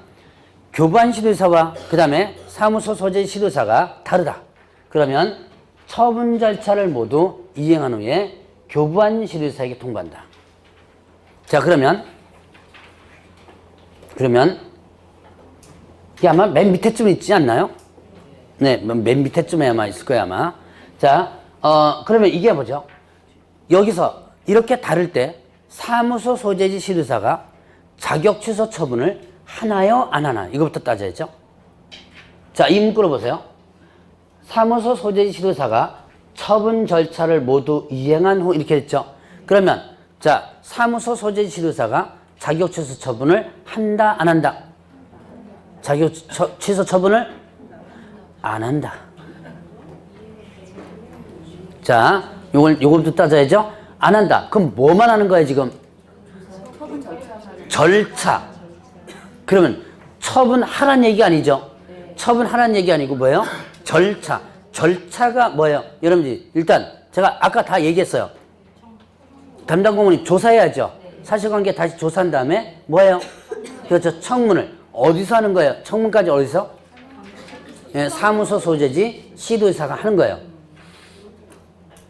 교부한 시도지사와 그 다음에 사무소 소재 시도지사가 다르다. 그러면 처분 절차를 모두 이행한 후에 교부한 시도지사에게 통보한다. 자, 그러면 이게 아마 맨 밑에쯤에 있지 않나요? 네, 맨 밑에쯤에 아마 있을 거예요, 아마. 자, 그러면 이게 뭐죠? 여기서 이렇게 다를 때 사무소 소재지 시도지사가 자격 취소 처분을 하나요, 안 하나? 이거부터 따져야죠. 자, 이 문구를 보세요. 사무소 소재지 시도지사가 처분 절차를 모두 이행한 후 이렇게 했죠. 그러면 자, 사무소 소재지 시도지사가 자격 취소 처분을 한다, 안 한다? 자격 취소 처분을 안 한다. 자, 요걸부터 따져야죠. 안 한다. 그럼 뭐만 하는 거야, 지금? 절차. 그러면 처분하란 얘기 아니죠? 처분하란 얘기 아니고 뭐예요? 절차. 절차가 뭐예요? 여러분들 일단 제가 아까 다 얘기했어요. 담당 공무원이 조사해야죠. 사실관계 다시 조사한 다음에 뭐예요? 그렇죠. 청문을 어디서 하는 거예요? 청문까지 어디서? 예, 사무소 소재지 시도지사가 하는 거예요.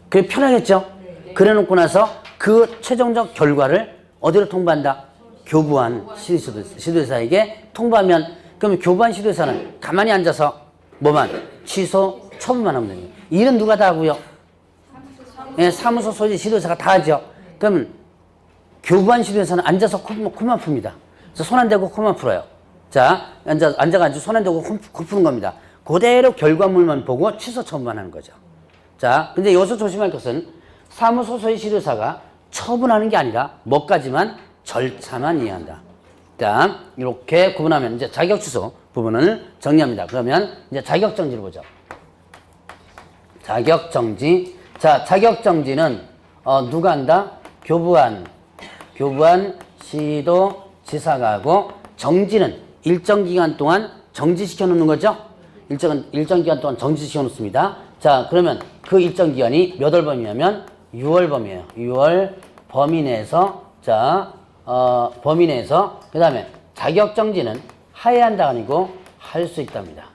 그게 편하겠죠? 그래 놓고 나서 그 최종적 결과를 어디로 통보한다? 교부한 시도지사에게 통보하면 그러면 교부한 시도지사는 가만히 앉아서 뭐만? 취소, 처분만 하면 됩니다. 일은 누가 다 하고요? 예, 사무소 소재 시도지사가 다 하죠. 그러면 교부한 시도지사는 앉아서 코만 풉니다. 그래서 손 안 대고 코만 풀어요. 자, 앉아가지고 손 안 대고 코 푸는 겁니다. 그대로 결과물만 보고 취소 처분만 하는 거죠. 자, 근데 여기서 조심할 것은 사무소 소재 시도지사가 처분하는 게 아니라 뭐까지만 절차만 이해한다. 자, 이렇게 구분하면 이제 자격 취소 부분을 정리합니다. 그러면 이제 자격 정지를 보죠. 자격 정지. 자, 자격 정지는 누가 한다? 교부한 시도지사가 하고 정지는 일정 기간 동안 정지시켜 놓는 거죠. 일정 기간 동안 정지시켜 놓습니다. 자, 그러면 그 일정 기간이 몇 월 범위냐면 6월 범위예요. 6월 범위 내에서 자, 범위 내에서 그 다음에 자격 정지는 해야 한다가 아니고 할 수 있답니다.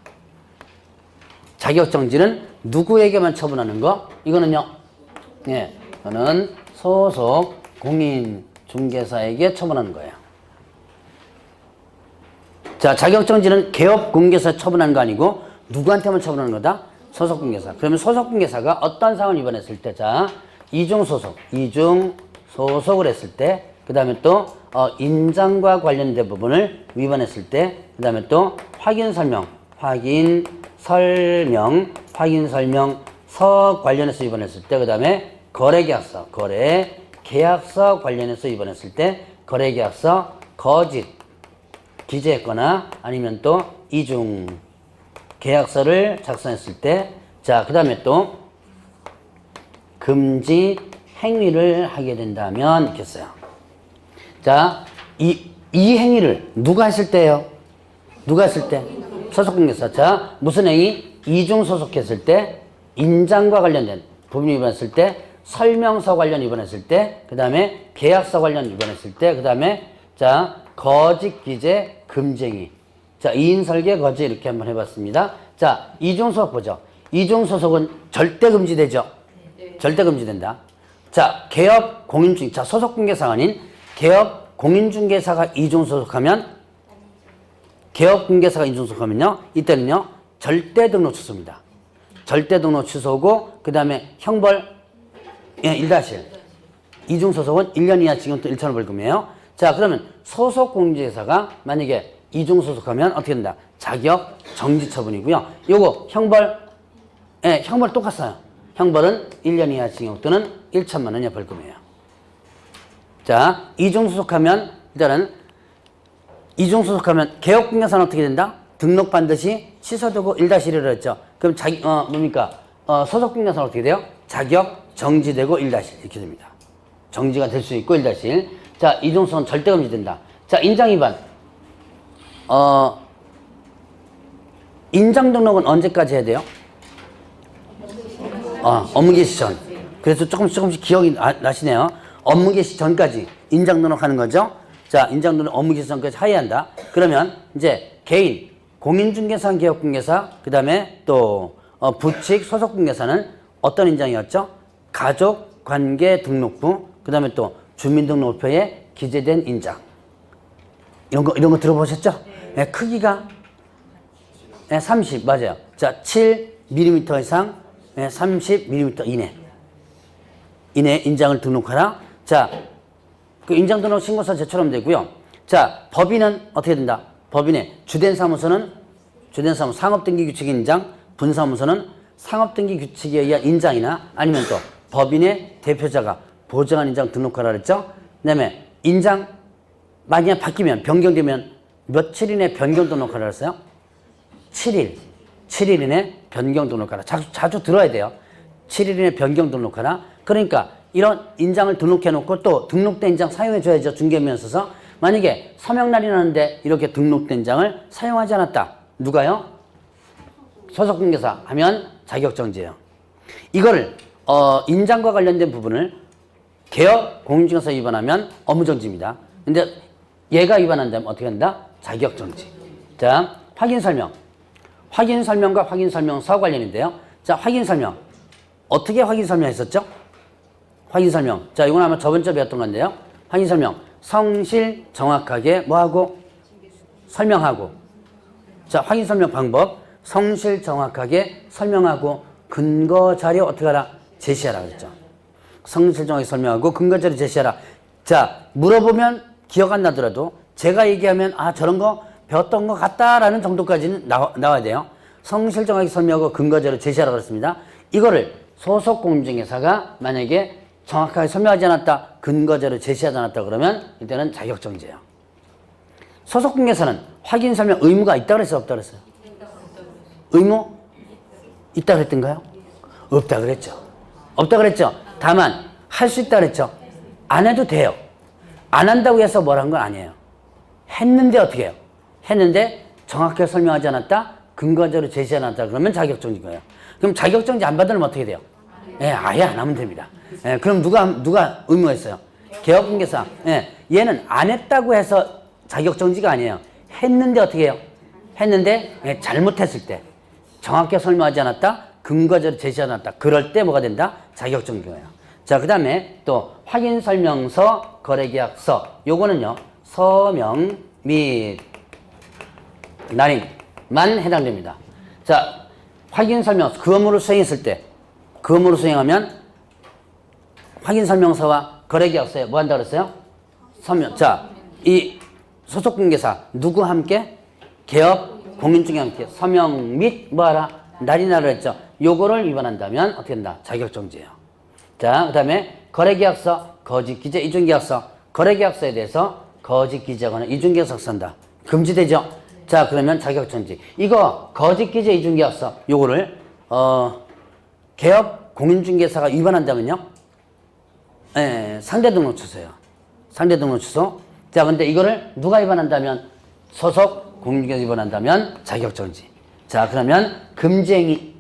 자격 정지는 누구에게만 처분하는 거? 이거는요. 예, 이거는 소속 공인중개사에게 처분하는 거예요. 자, 자격 정지는 개업 공개사 처분하는 거 아니고 누구한테만 처분하는 거다? 소속 공개사. 그러면 소속 공개사가 어떤 사항을 위반했을 때, 자, 이중 소속을 했을 때, 그 다음에 또 인장과 관련된 부분을 위반했을 때, 그 다음에 또 확인 설명서 관련해서 위반했을 때, 그 다음에 거래계약서 관련해서 위반했을 때, 거래계약서 거짓 기재했거나 아니면 또 이중 계약서를 작성했을 때, 자, 그 다음에 또 금지 행위를 하게 된다면 이렇게 써요. 자, 이 행위를 누가 했을 때예요? 누가 했을 때? 소속공개사. 자, 무슨 행위? 이중 소속했을 때, 인장과 관련된 부분 위반했을 때, 설명서 관련 위반했을 때, 그 다음에 계약서 관련 위반했을 때, 그 다음에 자, 거짓 기재 금지 행위. 자, 이인 설계 거짓 이렇게 한번 해봤습니다. 자, 이중 소속 보죠. 이중 소속은 절대 금지되죠. 절대 금지된다. 자, 개업 공인중, 자, 소속 공개사가 아닌 개업 공인중개사가 이중 소속하면, 개업 공개사가 이중 소속하면요, 이때는요, 절대 등록 취소입니다. 절대 등록 취소고, 그 다음에 형벌, 예, 1-1. 이중 소속은 1년 이하 징역도 1,000원 벌금이에요. 자, 그러면 소속 공인중개사가 만약에 이중소속하면 어떻게 된다? 자격 정지 처분이고요. 요거 형벌, 예, 형벌 똑같아요. 형벌은 1년 이하 징역 또는 1천만 원 이하 벌금이에요. 자, 이중소속하면 일단은 이중소속하면 개업공개사는 어떻게 된다? 등록 반드시 취소되고 1-1이라고 했죠. 그럼 소속공개사는 어떻게 돼요? 자격 정지되고 1-1 이렇게 됩니다. 정지가 될 수 있고 1-1. 자, 이중소속은 절대 금지된다. 자, 인장 위반. 인장 등록은 언제까지 해야 돼요? 업무 개시 전. 그래서 조금씩 기억이 나시네요. 업무 개시 전까지 인장 등록하는 거죠. 자, 인장 등록 업무 개시 전까지 하여야 한다. 그러면 이제 개인, 공인중개사, 개업공개사, 그 다음에 또 부칙, 소속공개사는 어떤 인장이었죠? 가족관계등록부, 그 다음에 또 주민등록표에 기재된 인장. 이런 거 들어보셨죠? 네, 크기가 30, 맞아요. 자, 7mm 이상, 30mm 이내 인장을 등록하라. 자, 그 인장 등록 신고서 제출하면 되고요. 자, 법인은 어떻게 된다? 법인의 주된 사무소는 상업등기 규칙 인장, 분사무소는 상업등기 규칙에 의한 인장이나 아니면 또 법인의 대표자가 보증한 인장 등록하라 그랬죠? 그 다음에 인장 만약 바뀌면 변경되면 며칠 이내 변경 등록하라 그랬어요? 7일 이내 변경 등록하라. 자주 들어야 돼요. 7일 이내 변경 등록하라. 그러니까 이런 인장을 등록해 놓고 또 등록된 인장 사용해 줘야죠. 중개미에 있어서. 만약에 서명날이 나는데 이렇게 등록된 인장을 사용하지 않았다. 누가요? 소속공개사 하면 자격정지예요. 이거를 인장과 관련된 부분을 개업 공인중개사 위반하면 업무정지입니다. 근데 얘가 위반한다면 어떻게 한다? 자격정지. 자, 확인설명. 확인설명과 확인설명서 관련인데요. 자, 확인설명. 어떻게 확인설명 했었죠? 확인설명. 자, 이건 아마 저번 주에 배웠던 건데요. 확인설명. 성실 정확하게 뭐하고? 설명하고. 자, 확인설명 방법. 성실 정확하게 설명하고 근거 자료 어떻게 하라? 제시하라 그랬죠. 성실 정확하게 설명하고 근거 자료 제시하라. 자, 물어보면 기억 안 나더라도 제가 얘기하면 저런 거 배웠던 것 같다라는 정도까지는 나와야 돼요. 성실 정확하게 설명하고 근거 자료 제시하라 그랬습니다. 이거를 소속 공인중개사가 만약에 정확하게 설명하지 않았다, 근거 자료 제시하지 않았다 그러면 이때는 자격정지예요. 소속 공인중개사는 확인 설명 의무가 있다 그랬어요, 없다 그랬어요? 의무? 있다 그랬던가요? 없다 그랬죠. 없다 그랬죠. 다만 할 수 있다 그랬죠. 안 해도 돼요. 안 한다고 해서 뭘 한 건 아니에요. 했는데 어떻게 해요? 했는데 정확하게 설명하지 않았다, 근거적으로 제시하지 않았다 그러면 자격정지인 거예요. 그럼 자격정지 안 받으면 어떻게 돼요? 아예 안 하면 됩니다. 그럼 누가 의무했어요? 개업공개사. 얘는 안 했다고 해서 자격정지가 아니에요. 했는데 어떻게 해요? 했는데 잘못했을 때 정확하게 설명하지 않았다, 근거적으로 제시하지 않았다. 그럴 때 뭐가 된다? 자격정지예요. 자, 그 다음에 또 확인설명서, 거래계약서. 요거는요, 서명 및 날인만 해당됩니다. 자, 확인설명서, 그 업무를 수행했을 때, 그 업무를 수행하면 확인설명서와 거래계약서에 뭐 한다고 그랬어요? 서명. 자, 이 소속공개사, 누구 함께? 개업, 공인중개 함께 서명 및 뭐하라? 날인하라 했죠. 요거를 위반한다면 어떻게 된다? 자격정지예요. 자, 그 다음에 거래계약서, 거짓기재, 이중계약서. 거래계약서에 대해서 거짓기재하거나 이중계약서 쓴다. 금지되죠? 자, 그러면 자격정지. 이거 거짓기재, 이중계약서 요거를 개업 공인중개사가 위반한다면요? 상대등록 취소예요. 상대등록 취소. 자, 근데 이거를 누가 위반한다면? 소속 공인중개사 위반한다면 자격정지. 자, 그러면 금쟁이는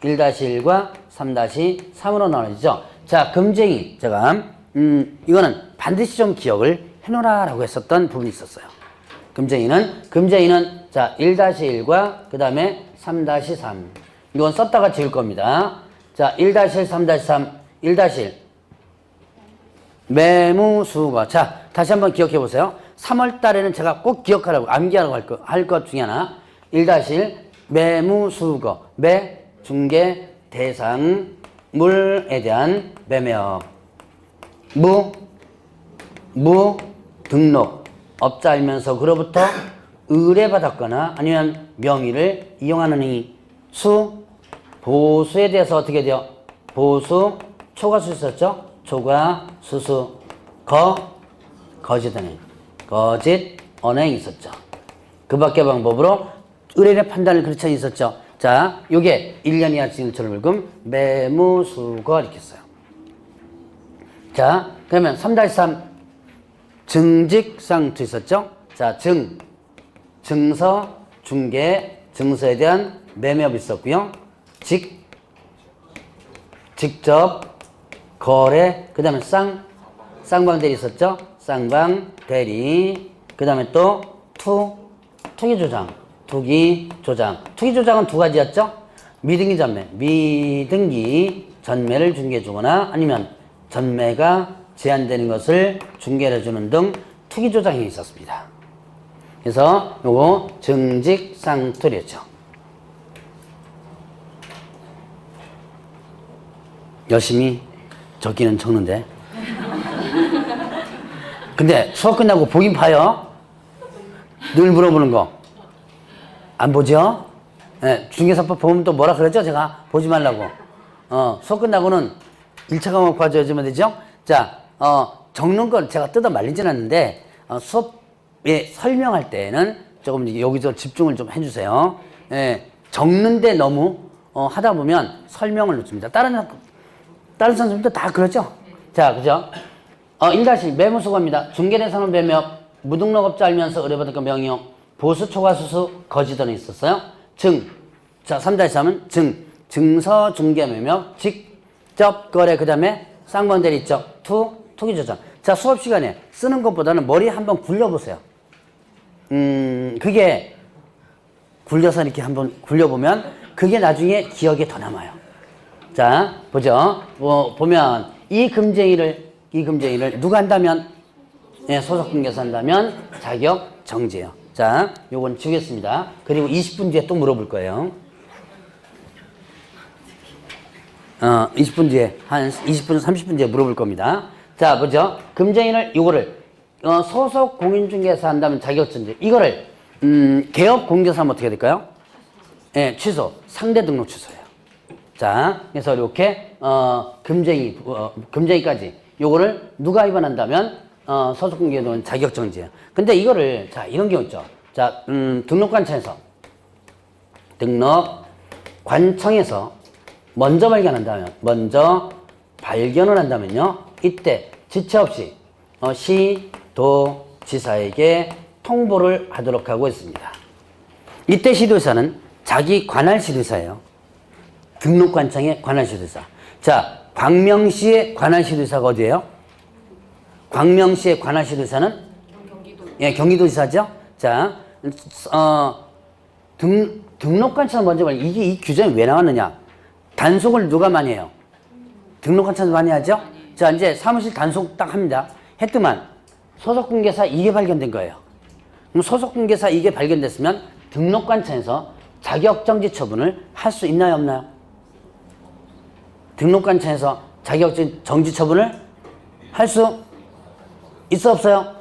1-1과 3-3으로 나눠지죠. 자, 금쟁이. 제가 이거는 반드시 좀 기억을 해놓으라라고 했었던 부분이 있었어요. 금쟁이는 자 1-1과 그 다음에 3-3 이건 썼다가 지울 겁니다. 자 1-1, 3-3 1-1 매무수거. 자 다시 한번 기억해 보세요. 3월 달에는 제가 꼭 기억하라고 암기하라고 할 것 중에 하나 1-1 매무수거. 매 중개 대상 물에 대한 매매업. 무 등록 업자 알면서 그로부터 의뢰받았거나 아니면 명의를 이용하는 행위. 수, 보수에 대해서 어떻게 돼요? 보수, 초과수 있었죠? 초과, 수수, 거짓 언행. 거짓 언행이 있었죠. 그 밖의 방법으로 의뢰의 판단을 그르쳐 있었죠. 자, 요게 1년 이하 징역처를 물금 매무수거 이렇게 써요. 자, 그러면 3-3 증직상투 있었죠? 자, 증서, 중개, 증서에 대한 매매업 있었고요. 직접, 거래, 그 다음에 쌍방대리 있었죠? 쌍방대리, 그 다음에 또 투기조장. 투기조장은 두 가지였죠? 미등기 전매. 미등기 전매를 중개해주거나 아니면 전매가 제한되는 것을 중개해주는 등 투기조장이 있었습니다. 그래서 요거 증직상투였죠. 열심히 적기는 적는데. 근데 수업 끝나고 보긴 봐요. 늘 물어보는 거. 안 보죠? 네, 중개사법 보면 또 뭐라 그러죠? 제가 보지 말라고. 수업 끝나고는 1차 과목 봐줘야지만 되죠? 자, 적는 건 제가 뜯어 말리진 않는데, 수업에 설명할 때는 조금 여기서 집중을 좀 해주세요. 예, 적는데 너무, 하다 보면 설명을 놓칩니다. 다른 선생님도 다 그러죠? 자, 그죠? 1- 매무수거입니다. 중개대상은 매매업, 무등록업자 알면서 의뢰받은 거 명의업, 보수, 초과, 수수, 거짓 언행이 있었어요. 자, 3-3은 증서, 중개, 매매업, 직접 거래, 그 다음에 쌍방대리 있죠? 투기조장. 자, 수업 시간에 쓰는 것보다는 머리 한번 굴려보세요. 그게 굴려서 이렇게 한번 굴려보면 그게 나중에 기억에 더 남아요. 자, 보죠. 보면 이 금쟁이를 누가 한다면, 예, 소속공개사 한다면 자격 정지예요. 자, 요건 지우겠습니다. 그리고 20분 뒤에 또 물어볼 거예요. 20분 뒤에, 한 20분, 30분 뒤에 물어볼 겁니다. 자, 보죠. 금쟁이를, 요거를, 소속 공인중개사 한다면 자격정지. 이거를, 개업공개사 하면 어떻게 될까요? 예, 취소. 상대 등록 취소예요. 자, 그래서 이렇게, 금쟁이까지. 요거를 누가 위반한다면, 소속공개는 자격정지예요. 근데 이거를, 자, 이런 경우 있죠. 자, 등록관청에서 먼저 발견을 한다면요. 이때 지체 없이 시도지사에게 통보를 하도록 하고 있습니다. 이때 시도지사는 자기 관할 시도지사예요. 등록관청의 관할 시도지사. 자, 광명시의 관할 시도지사가 어디예요? 광명시의 관할 시도지사는? 예, 경기도지사죠. 자, 등록관청을 먼저 말. 이게 이 규정이 왜 나왔느냐? 단속을 누가 많이 해요? 등록관청도 많이 하죠? 자, 이제 사무실 단속 딱 합니다. 했더만 소속공개사 이게 발견된 거예요. 그럼 소속공개사 이게 발견됐으면 등록관청에서 자격정지 처분을 할 수 있나요, 없나요? 등록관청에서 자격정지 처분을 할 수 있어, 없어요?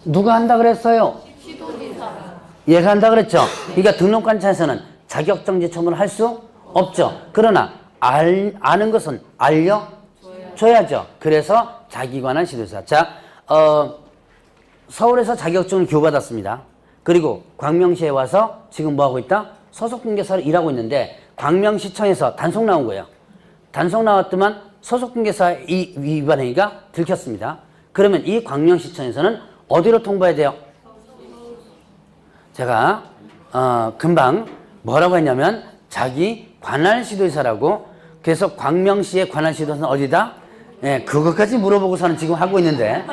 누가 한다 그랬어요? 얘가 한다 그랬죠? 그러니까 등록관청에서는 자격정지 처분을 할 수 없죠. 그러나 아는 것은 알려줘야죠. 그래서 자기 관할 시도지사. 자, 서울에서 자격증을 교부받았습니다. 그리고 광명시에 와서 지금 뭐하고 있다? 소속공개사로 일하고 있는데 광명시청에서 단속 나온 거예요. 단속 나왔더만 소속공개사 이 위반 행위가 들켰습니다. 그러면 이 광명시청에서는 어디로 통보해야 돼요? 제가 금방 뭐라고 했냐면 자기 관할 시도지사라고. 그래서 광명시의 관할 시도지사는 어디다? 예, 그것까지 물어보고서는 지금 하고 있는데.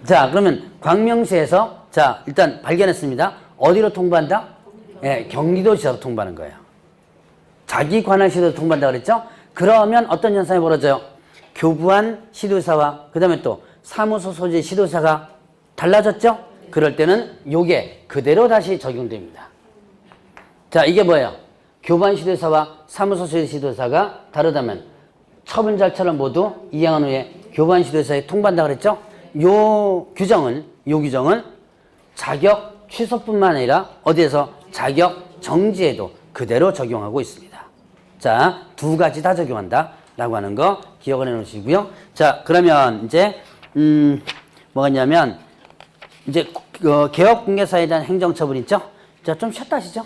자, 그러면 광명시에서 자, 일단 발견했습니다. 어디로 통보한다? 예, 경기도지사로 통보하는 거예요. 자기 관할 시도지사 통보한다 그랬죠? 그러면 어떤 현상이 벌어져요? 교부한 시도지사와 그 다음에 또 사무소 소재 시도지사가 달라졌죠? 그럴 때는 요게 그대로 다시 적용됩니다. 자, 이게 뭐예요? 교부한 시도지사와 사무소 소재 시도지사가 다르다면 처분 절차를 모두 이행한 후에 교부한 시도지사에 통보한다 그랬죠? 요 규정은 자격 취소뿐만 아니라 어디에서 자격 정지에도 그대로 적용하고 있습니다. 자, 두 가지 다 적용한다 라고 하는 거 기억을 해 놓으시고요. 자, 그러면 이제 뭐가 있냐면 이제 개업공개사에 대한 행정처분 있죠? 자, 좀 쉬었다 하시죠.